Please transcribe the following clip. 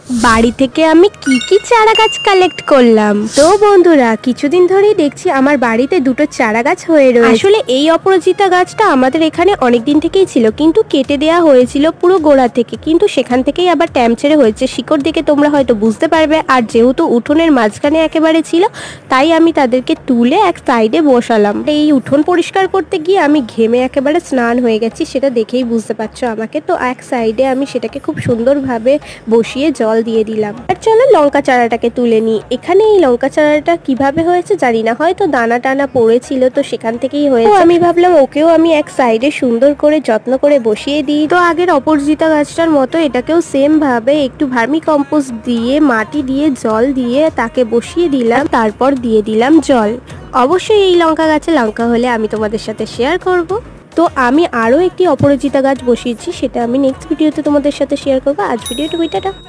বাড়ি থেকে আমি কি কি চারা গাছ কালেক্ট করলাম। তো বন্ধুরা, কিছুদিন ধরেই দেখছি আমার বাড়িতে দুটো চারা গাছ হয়ে রয়েছে। আসলে এই অপরাজিতা গাছটা আমাদের এখানে অনেক দিন থেকেই ছিল, কিন্তু কেটে দেওয়া হয়েছিল পুরো গোড়া থেকে, কিন্তু সেখান থেকেই আবার ট্যাম ছেড়ে হয়েছে। শিকড় দেখে তোমরা হয়তো বুঝতে পারবে। আর যেহেতু উঠোনের মাঝখানে একেবারে ছিল, তাই আমি তাদেরকে তুলে এক সাইডে বসালাম। এই উঠোন পরিষ্কার করতে গিয়ে আমি ঘেমে একেবারে স্নান হয়ে গেছি, সেটা দেখেই বুঝতে পারছো আমাকে। তো এক সাইডে আমি সেটাকে খুব সুন্দরভাবে বসিয়ে জল দিয়ে দিলাম। আর চলো লঙ্কা চারাটাকে তুলে নিই। এখানে এই লঙ্কা চারাটা কিভাবে হয়েছে জানি না, হয়তো দানা টানা পড়েছিল, তো সেখান থেকেই হয়েছে। আমি ভাবলাম ওকেও আমি এক সাইডে সুন্দর করে যত্ন করে বসিয়ে দিই। তো আগের অপরাজিতা গাছটার মতো এটাকেও সেম ভাবে একটু ভার্মি কম্পোস্ট দিয়ে, মাটি দিয়ে, জল দিয়ে তাকে বসিয়ে দিলাম। তারপর দিয়ে দিলাম জল। অবশ্যই এই লঙ্কা গাছে লঙ্কা হলে আমি তোমাদের সাথে শেয়ার করব। তো আমি আরও একটি অপরাজিতা গাছ বসিয়েছি, সেটা আমি নেক্সট ভিডিওতে তোমাদের সাথে শেয়ার করবো। আজ ভিডিওটা